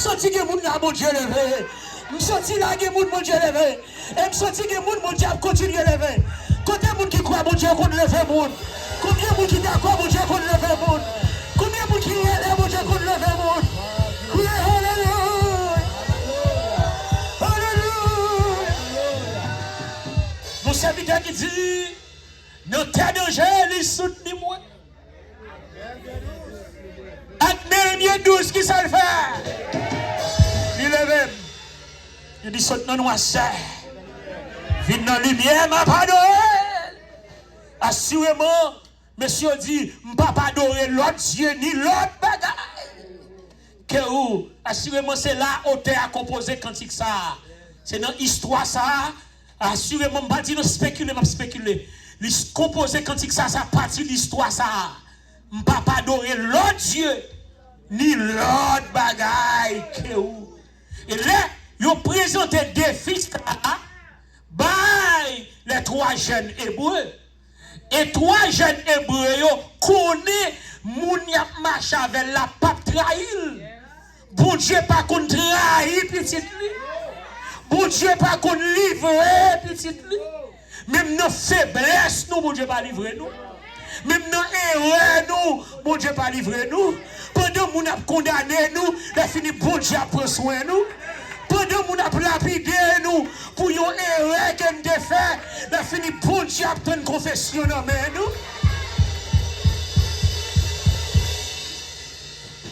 senti que moun la, mon Dieu, levé. Je senti là que moun, mon Dieu, levé. Et je senti que moun, mon Dieu, continue à lever. Côté moun qui croit, mon Dieu, qu'on lève moun. Combien moun qui d'accord, mon Dieu, qu'on lève moun. Combien moun qui est, mon Dieu, qu'on lève moun. Oui, alléluia. Alléluia. Mon serviteur qui dit, nous t'aidons, j'ai soutenu moi. Avec Néhémie 12 qui s'en fait. Il lève. Il dit, saute dans nous, sœur. Viens dans la lumière, ma pas adorer. Assurément, monsieur dit, je ne pas adorer l'autre Dieu ni l'autre bagaille. Que où? Assurément, c'est là où tu as composé cantique ça. C'est dans l'histoire ça. Assurément, je ne pas dire spéculer, je spéculer. Composer cantique ça, ça partie de l'histoire ça. Je ne pas adorer l'autre Dieu ni l'autre bagaille. Que où? Et là, ils ont présenté des fils by les trois jeunes hébreux. Et trois jeunes hébreux, ils connaissent moun yap marche avec la pape trahil. Bon Dieu pas qu'on trahit petit li. Bon Dieu pas qu'on livre petit li. Même nos faiblesses, nous, bon Dieu pas livrer nous. Même nos erreurs, nous, bon Dieu pas livrer nous. Pendant moun a condamné nous, la fini bon Dieu a prendre soin nous. Pendant qu'on a lapidé nous pour une erreur qu'on a fait, la fini bon Dieu a une confession dans nous.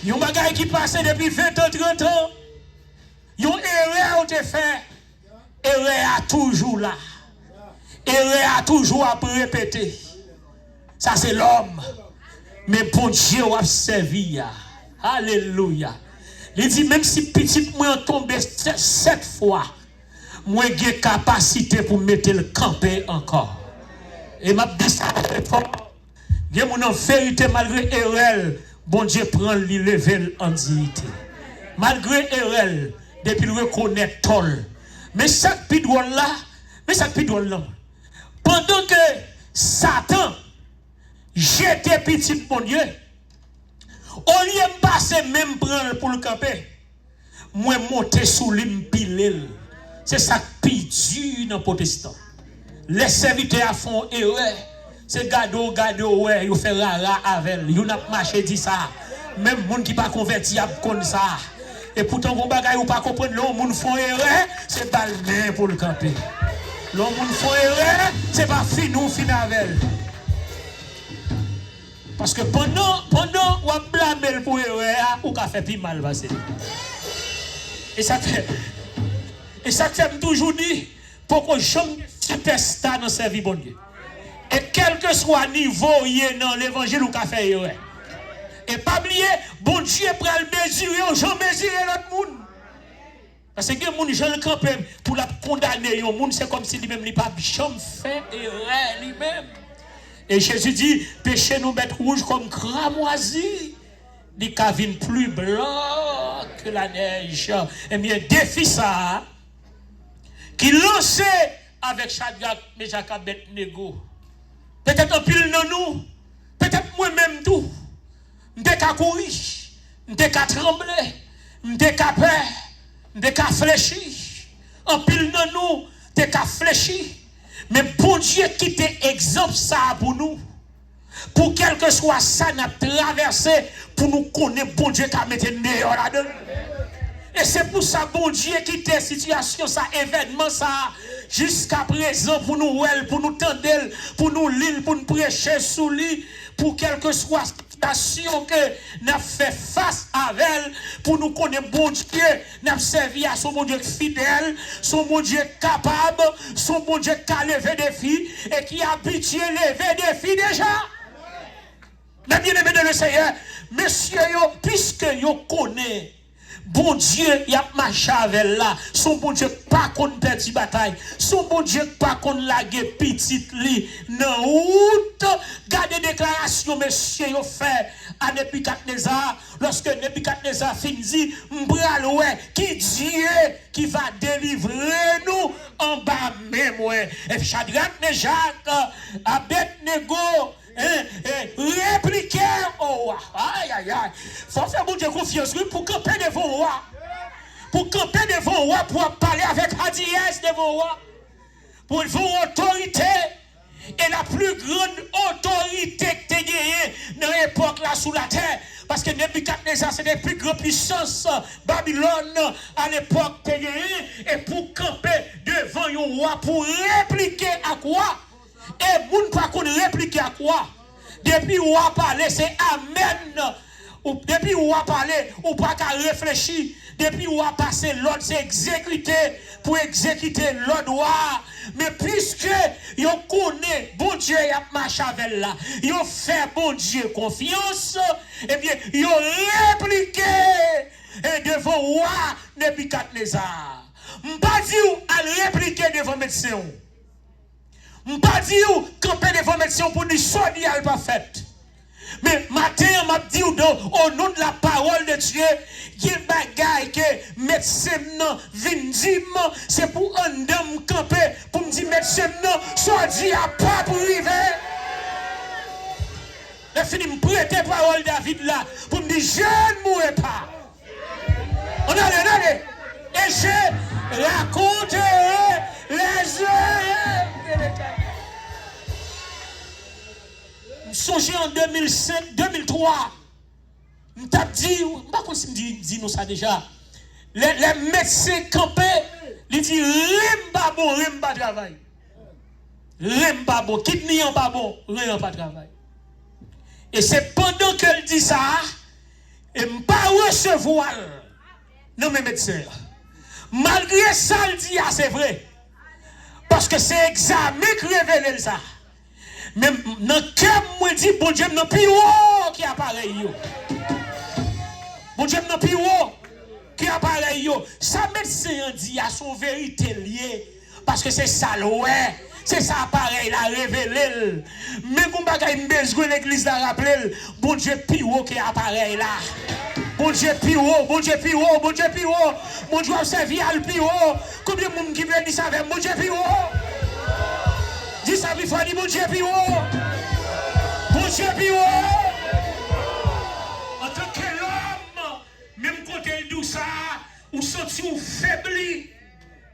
Yon bagay qui passe depuis 20 ans, 30 ans. Yon erreur ont fait. Erreur a toujours là. Erreur a toujours à répéter. Ça c'est l'homme. Mais bon Dieu a servi. Alléluia. Il dit, même si petit moi tombe 7 fois, moi j'ai capacité pour mettre le camper encore. Et m'a dit ça fort. Il mon en vérité, malgré erreur, bon Dieu prend le level en dignité. Malgré erreur, depuis le reconnaître tol. Mais chaque pidouan là, pendant que Satan j'étais petit, mon Dieu, au lieu de passer même prendre pour le camper, moi monter sous l'impilel. C'est ça qui dur dans le protestant. Les serviteurs font erreur. C'est gado, ouais, ils font rara avec. Ils n'ont pas marché dit ça. Même les gens qui ne sont pas convertis comme ça. Et pourtant, vous ne pas comprendre, les gens font erreur, c'est pas le bien pour le camper. Les gens font erreur, c'est pas fini avec. Parce que pendant on blâme pour erreur, ou qu'a fait plus mal passer. Et ça fait toujours dit pour que jamais superstar dans sa vie bon Dieu. Et quel que soit le niveau il est dans l'évangile ou qu'a fait erreur. Et pas oublier bon Dieu prend le mesurer ou jamais mesurer l'autre monde. Parce que les gens qui ont campé pour la condamner, les gens c'est comme si lui-même il pas jamais fait erreur lui-même. Et Jésus dit, péché nous mettre rouge comme cramoisi. Il cavine plus blanc que la neige. Et bien, défi ça, qui lançait avec Shadrach, Meshach, Abednego. Peut-être un pile dans nous, peut-être moi-même tout. M'te ka courir, m'te ka trembler, m'te ka peur, m'te ka fléchir. Un pile dans nous, t'es ka fléchir. Mais bon Dieu qui t'est exemple ça pour nous. Pour quel que soit ça, nous avons traversé pour nous connaître bon Dieu qui a mis dehors là-dedans. Et c'est pour ça, bon Dieu qui t'est situation, ça, événement, ça, jusqu'à présent, pour nous, pour nous tendre, pour nous lire, pour nous prêcher sous lui, pour quel que soit situation que nous avons fait face avec elle, pour nous connaître bon Dieu, nous avons servi à son bon Dieu fidèle, son bon Dieu capable, son bon Dieu qui a levé des filles et qui a habitué lever des filles déjà. Mais bien aimé de le Seigneur, messieurs, puisque vous connaissez, bon Dieu, il a marché avec là. Son bon Dieu pas qu'on perdit bataille. Son bon Dieu pas qu'on lague petite li. Non, gardez déclaration, messieurs, vous fait à Nebuchadnezzar. Lorsque Nebuchadnezzar finit, m'bral ouais, qui Dieu qui va délivrer nous en bas même ouais. Et Shadrach, Meshach, Abednego, répliquer au roi. Aïe, aïe, aïe. Faut faire bon Dieu confiance pour camper devant le roi. pour camper devant roi, pour parler avec Hadiès devant roi, pour vos autorité. Et la plus grande autorité que tu as gagnée dans l'époque là sous la terre. Parce que Nebuchadnezzar, c'est la plus grande puissance Babylone à l'époque que tu as gagné. Et pour camper devant un roi, pour répliquer à quoi? Et moun pas qu'on répliquer à quoi? Depuis où on parle, c'est Amen. Depuis où on parle, ou pas qu'à réfléchir. Depuis où on passe l'ordre, c'est exécuter pour exécuter l'ordre. Mais puisque vous connaissez bon Dieu et a marché avec là, vous fait bon Dieu confiance, eh bien, vous répliquez devant roi Nebuchadnezzar. Je ne pas dire à répliquer devant médecin. Je ne pas dire camper devant médecin pour dire soit dit elle pas fait. Mais matin, m'a dit au nom de la parole de Dieu, il y a des bagailles que médecin vient dire, c'est pour un homme camper, pour me dire médecin non, soit dit à pas pour arriver. Je finis de me prêter parole David là, pour me dire je ne mourrai pas. On allez. Et je raconterai les heures. Songez en 2005, 2003. Je t'ai dit, je ne sais pas si je dis nous ça déjà. Les médecins campaient, ils disent rem pas bon, rem pas travail. Rem pas bon, kidney pas bon, rem pas travail. Et c'est pendant qu'elle dit ça, et ne pas recevoir non mes médecins. Malgré ça, elle dit ah c'est vrai. Parce que c'est examen qui révèle ça. Mais dans le cœur, moi dis, bon Dieu, non plus haut qui apparaît. Bon Dieu, non plus haut qui apparaît. Ça, médecin dit à son vérité liée. Parce que c'est ça, ouais. C'est ça, pareil, la révélé. Mais quand on a besoin de l'église, la rappeler, bon Dieu, plus haut qui apparaît là. Bon Dieu, plus haut, bon Dieu, plus haut, bon Dieu, plus haut. Mon Dieu, servir à le plus haut. Combien de monde qui veut dire ça avec mon Dieu, plus haut? Dis ça, il faut dire mon Dieu plus haut. Mon Dieu plus haut. En tant que l'homme, même quand il dit ça, ou senti ou faibli.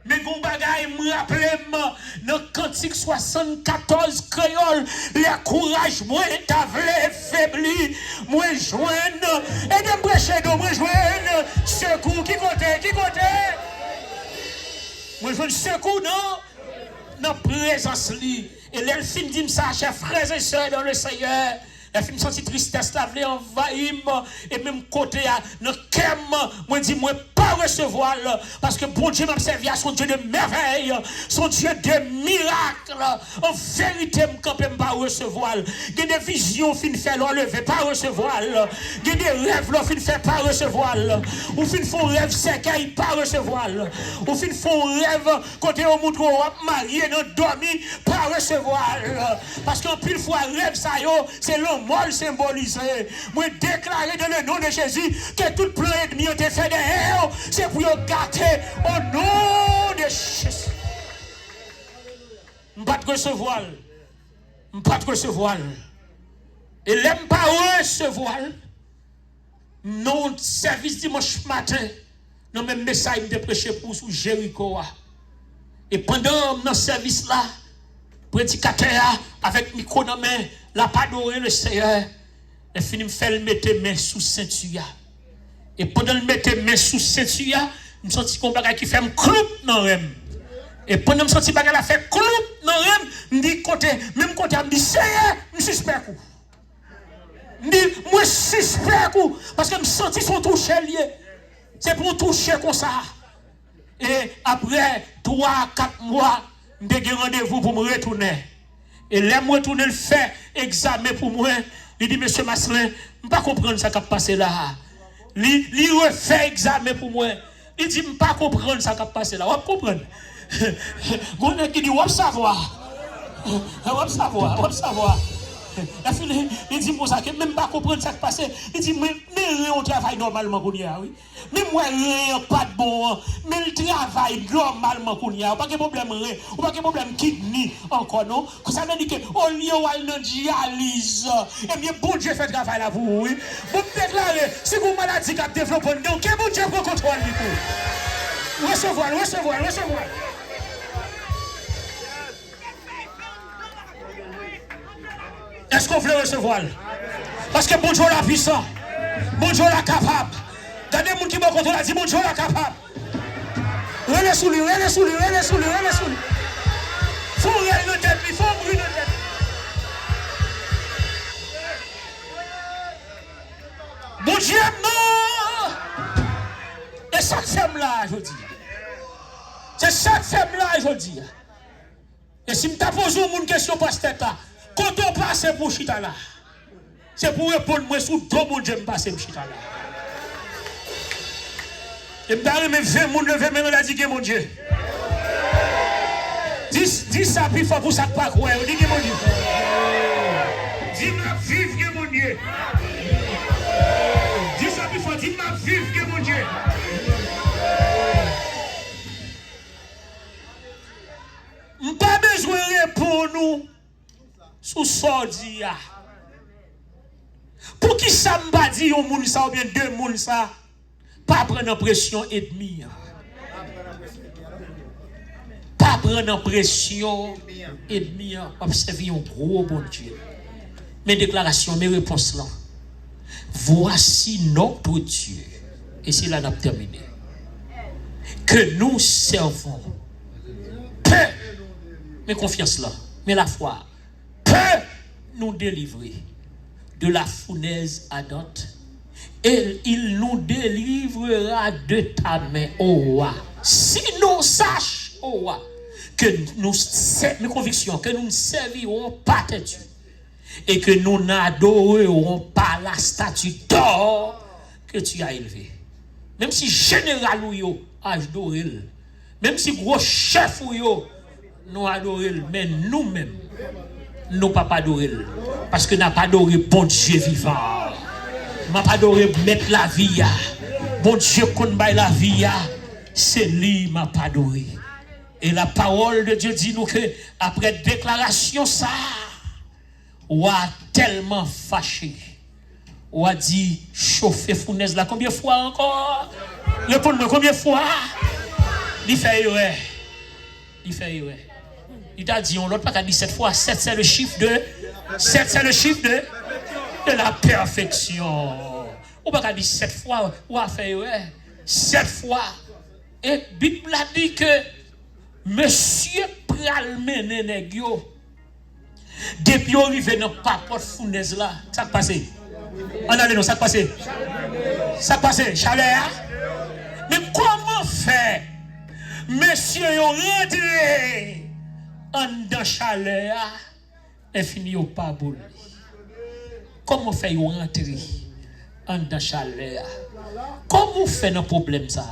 Mais gon bagay me rappelle dans Cantique 74 créole, les courage moi t'avais faibli, moi joindre et de prêcher de moi joindre secours qui côté moi joindre secours non présence li et les films dit ça chers frères et sœurs dans le Seigneur. La film senti tristesse la vle envahir et même côté dans kem moi dit moi pas recevoir parce que bon Dieu m'a servi à son Dieu de merveille, son Dieu de miracle. En vérité me camper pas recevoir. Il y a des visions fin faire lever pas recevoir. Il y a des rêves là fin faire pas recevoir. Ou fin font rêve cercueil pas recevoir. Ou fin font rêve côté au monde marié dans dormi pas recevoir. Parce qu'en pile fois rêve ça yo c'est l'homme mal symbolisé. Moi déclarer dans le nom de Jésus que tout plan ennemi a été fait derrière, c'est pour gâter au nom de Jésus. Je ne pas recevoir. Je ne pas recevoir. Et l'aime pas recevoir. Non service dimanche matin. Non même message de prêcher pour sous Jéricho. Et pendant notre service là, prédicateur avec micro dans main, la pas adorer le Seigneur, et fini me faire mettre main sous ceinture. Et pendant le mettre main sous ceinture, me senti qu'on bagage qui fait me cloup dans rem. Et pendant me senti bagage la fait cloup dans rem, me dit côté même côté me dit Seigneur, me suspect coup. Me dit moi suspect coup parce que me senti son toucher lié. C'est pour toucher comme ça. Et après 3-4 mois, j'ai rendez-vous pour me retourner. Et là, je retourne le faire examen pour moi. Il dit, monsieur Masselin, je ne peux pas comprendre ça qui a passé là. Il refait examen pour moi. Il dit, je ne peux pas comprendre ça qui a passé là. Vous comprenez? Il dit, vous savoir. Vous savoir. Il dit, pour ça, que même pas comprendre ça qui passe. Il dit, mais on travaille normalement qu'on y a, oui. Mais moi, pas de bon. Mais le travail normalement qu'on y a. Pas de problème, pas de problème kidney encore, non? Ça veut dire qu'on lieu à dialyse. Eh bien, bon Dieu fait travail là pour vous, oui. Vous me déclarez, si vous maladie qui a développé, donc, que bon Dieu prend contrôle du coup. Recevoir. Est-ce qu'on veut recevoir? Parce que bon Dieu est puissant. Bon Dieu est capable. Regardez les gens qui m'ont contrôlé, dit bon Dieu est capable. Relais sous lui. Faut rien de tête, il faut brûler de tête. Bon Dieu, non! Et chaque femme là, je dis. C'est chaque femme là, je dis. Et si je te pose une question pour cette tête là, quand on passe pour chita là, c'est pour répondre moi sur deux mon Dieu me passe pour chita là. Et je me dis, 20 moun lever même la dit mon Dieu. Dis ça plus fort pour ça pas quoi, dis mon Dieu. Dis ma vive mon Dieu. Dis ça plus fort, dis ma vive mon Dieu. Pas besoin de répondre nous sous sordi. Pour qui ça m'a dit un moun ça ou bien deux moun ça, pas prendre pression ennemi. Pas prendre pression ennemi. Observez un gros bon Dieu. Mes déclarations, mes réponses là. Voici notre Dieu. Et c'est là qu'on a terminé. Que nous servons. Peut, mais confiance là, mais la foi, peut nous délivrer de la fournaise ardente. Et il nous délivrera de ta main, ô roi. Si nous sachons, ô roi, que nous, mes convictions, que nous ne servirons pas tes dieux. Et que nous n'adorerons pas la statue d'or que tu as élevée. Même si général ou yo adoré, même si gros chef ou yo nous adoré, mais nous-mêmes nous pas adorer parce que n'a pas adoré bon Dieu vivant. M'a pas adoré mettre la vie bon Dieu qu'on baille la vie c'est lui m'a pas adoré. Et la parole de Dieu dit nous que après déclaration ça ou a tellement fâché. Ou a dit chauffer fournaise là combien de fois encore? Réponds-moi combien de fois? Il fait erreur. Il t'a dit on l'autre pas qu'à dit 7 fois. 7 c'est le chiffre de la perfection. Ou pas qu'à dit 7 fois ou a fait erreur. 7 fois. Et Bible a dit que monsieur pral mener nèg yo. Depuis on arrive dans pas porte fournaise là, ça passe. On allait non, ça passe. Ça passe, chaleur. Mais comment faire? Monsieur yon rentré en dans chaleur et fini au pas boule. Comment faire yon rentrer en dans chaleur? Comment faire dans problème ça?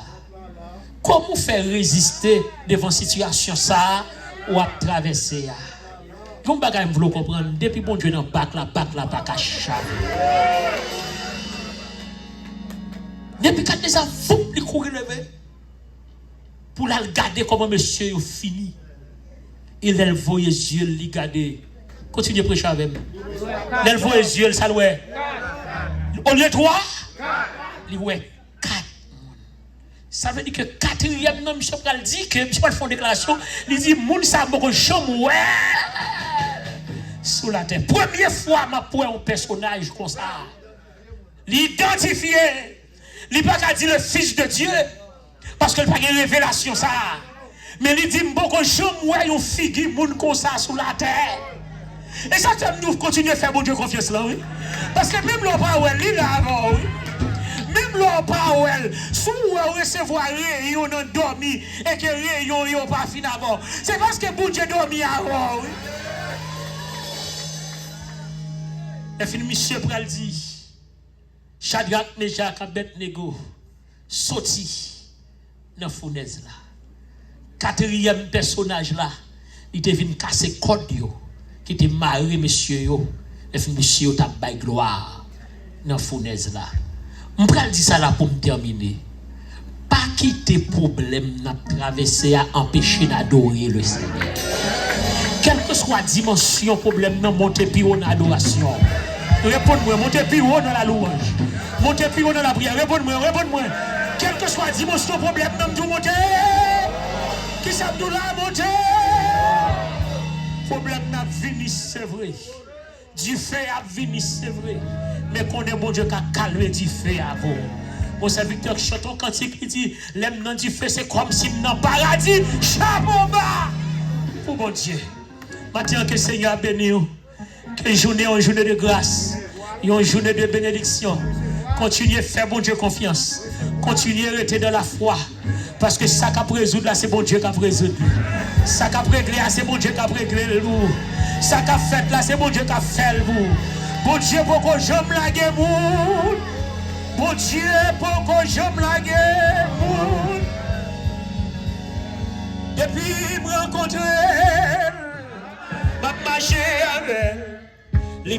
Comment faire résister devant situation ça ou à traverser? Comme bagay m'vlo comprendre depuis bon Dieu dans bac la pas qu'à chaver. Depuis quand déjà fou li courir lever pour la regarder comment monsieur yo fini. Il elle voyait yeux li garder. Continue prêcher avec moi. Elle voyait yeux ça loué. Au lieu 3 li ouais 4. Ça veut dire que quatrième nom monsieur pral dit que monsieur pas faire déclaration, il dit moun ça beaucoup chambre ouais. Sous la terre. Première fois, ma pour un personnage comme ça. L'identifier. Il n'a pas dit le fils de Dieu. Parce qu'il n'a pas de révélation ça. Mais il dit beaucoup de gens, moi, une figure moun comme ça sous la terre. Et ça, nous continuer à faire bon Dieu confiance là, oui. Parce que même l'on pas ouais, il là avant, oui. Même l'on pas ouais, sous recevoir rien, on a dormi et que rien, on pas fini avant. C'est parce que bon Dieu dormi avant, oui. Et fin monsieur pral dit Shadrach, Meshach, Abednego sorti dans fournaise là. Quatrième personnage là, il te vient casser code yo qui te marié monsieur yo. Et fin monsieur t'a bail gloire dans fournaise là. On pral dit ça là pour me terminer. Pas quitter problème n'a traverser à empêcher d'adorer le Seigneur. Quelle que soit dimension problème n'a monter plus haut dans l'adoration. Réponds-moi, montez plus haut dans la louange. Montez plus haut dans la prière. Réponds-moi. Quelle Quelle que soit la dimension problème, nous devons monter. Qui ça nous l'a monté? Problème n'a venu, c'est vrai. Du feu a venu, c'est vrai. Mais qu'on est bon Dieu qui a calmé du feu avant. Mon serviteur chante un cantique qui dit l'aime dans du feu, c'est comme si dans le paradis, chapeau bas. Pour bon Dieu. Maintenant que le Seigneur a béni, que journée en journée de grâce, une journée de bénédiction. Continuez à faire bon Dieu confiance. Continuez à rester dans la foi. Parce que ça qui a résoudre là, c'est bon Dieu qui a résoudre. Ça qui a réglé là, c'est bon Dieu qui a réglé vous. Ça qui a fait là, c'est bon Dieu qui a fait vous. Bon Dieu, pour que j'aime la guerre. Bon Dieu, pour que j'aime la guerre. Depuis me rencontrer, m'a marché avec les